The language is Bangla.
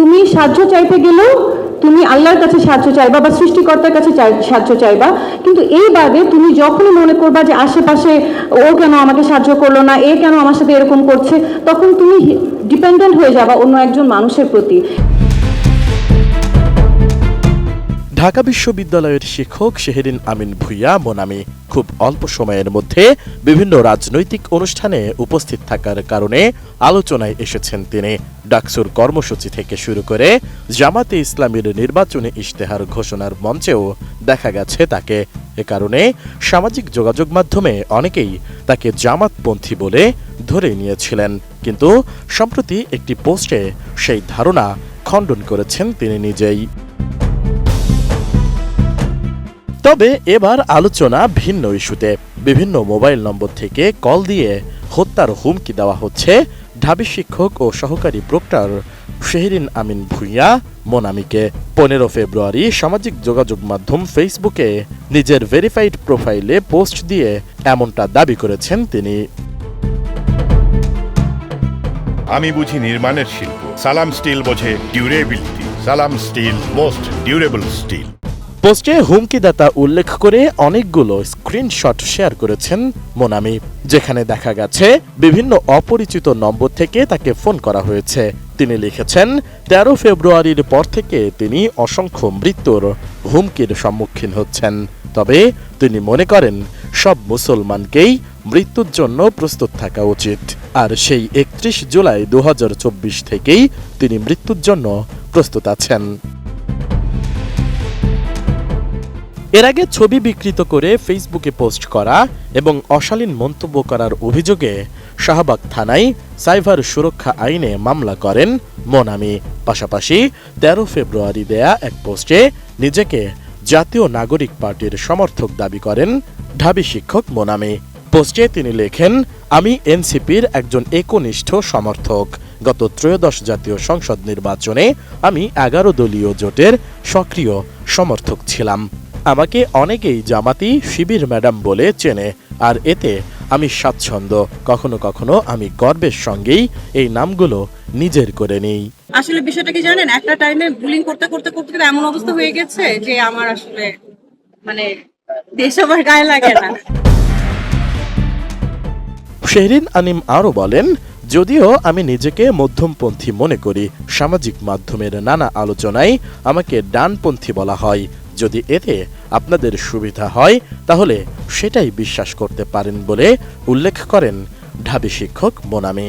তুমি সাহায্য চাইতে গেলেও তুমি আল্লাহর কাছে সাহায্য চাইবা বা সৃষ্টিকর্তার কাছে সাহায্য চাইবা, কিন্তু এই বাদে তুমি যখনই মনে করবা যে আশেপাশে ও কেন আমাকে সাহায্য করলো না, এ কেন আমার সাথে এরকম করছে, তখন তুমি ডিপেন্ডেন্ট হয়ে যাবা অন্য একজন মানুষের প্রতি। ঢাকা বিশ্ববিদ্যালয়ের শিক্ষক শেহরিন আমিন ভূঁইয়া মোনামি খুব অল্প সময়ের মধ্যে বিভিন্ন রাজনৈতিক অনুষ্ঠানে উপস্থিত থাকার কারণে আলোচনায় এসেছেন তিনি। ডাকসুর কর্মসূচি থেকে শুরু করে জামাতে ইসলামীর নির্বাচনী ইশতেহার ঘোষণার মঞ্চেও দেখা গেছে তাকে। এ কারণে সামাজিক যোগাযোগ মাধ্যমে অনেকেই তাকে জামাতপন্থী বলে ধরে নিয়েছিলেন, কিন্তু সম্প্রতি একটি পোস্টে সেই ধারণা খণ্ডন করেছেন তিনি নিজেই। তবে এবার আলোচনা ভিন্ন ইস্যুতে। বিভিন্ন মোবাইল নম্বর থেকে কল দিয়ে হত্যার হুমকি দেওয়া হচ্ছে ঢাবি শিক্ষক ও সহকারী প্রক্টর শেহরিন আমিন ভূঁইয়া মোনামিকে। 15 ফেব্রুয়ারি সামাজিক যোগাযোগ মাধ্যম ফেসবুকে নিজের ভেরিফাইড প্রোফাইলে পোস্ট দিয়ে এমনটা দাবি করেছেন তিনি। আমি বুঝি নির্মাণের শিল্প, সালাম স্টিল বোঝে ডিউরেবিলিটি। সালাম স্টিল, মোস্ট ডিউরেবল স্টিল। পোস্টে হুমকিদাতা উল্লেখ করে অনেকগুলো স্ক্রিনশট শেয়ার করেছেন মোনামি, যেখানে দেখা গেছে বিভিন্ন অপরিচিত নম্বর থেকে তাকে ফোন করা হয়েছে। তিনি লিখেছেন, 13 ফেব্রুয়ারির পর থেকে তিনি অসংখ্য মৃত্যুর হুমকির সম্মুখীন হচ্ছেন। তবে তিনি মনে করেন সব মুসলমানকেই মৃত্যুর জন্য প্রস্তুত থাকা উচিত। আর সেই 31 জুলাই 2024 থেকেই তিনি মৃত্যুর জন্য প্রস্তুত আছেন। এর আগে ছবি বিকৃত করে ফেসবুকে পোস্ট করা এবং অশালীন মন্তব্য করার অভিযোগে শাহবাগ থানায় সাইবার সুরক্ষা আইনে মামলা করেন মোনামি। পাশাপাশি 13 ফেব্রুয়ারি দেয়া এক পোস্টে নিজেকে জাতীয় নাগরিক পার্টির সমর্থক দাবি করেন ঢাবি শিক্ষক মোনামি। পোস্টে তিনি লেখেন, আমি এনসিপির একজন একনিষ্ঠ সমর্থক। গত ত্রয়োদশ জাতীয় সংসদ নির্বাচনে আমি 11 দলীয় জোটের সক্রিয় সমর্থক ছিলাম। আমাকে অনেকেই জামাতি শিবির ম্যাডাম বলে চেনে, আর এতে আমি স্বাচ্ছন্দ্য। কখনো কখনো আমি গর্বের সঙ্গেই এই নামগুলো নিজের করে নিই। আসলে বিষয়টা কি জানেন, একটা টাইমে বুলিং করতে করতে করতে এমন অবস্থা হয়ে গেছে যে আমার আসলে মানে দেশ আমার গায়ে লাগে না। শেহরিন আনিম আরও বলেন, যদিও আমি নিজেকে মধ্যমপন্থী মনে করি, সামাজিক মাধ্যমের নানা আলোচনায় আমাকে ডানপন্থী বলা হয়। যদি এতে আপনাদের সুবিধা হয় তাহলে সেটাই বিশ্বাস করতে পারেন বলে উল্লেখ করেন ঢাবি শিক্ষক মোনামি।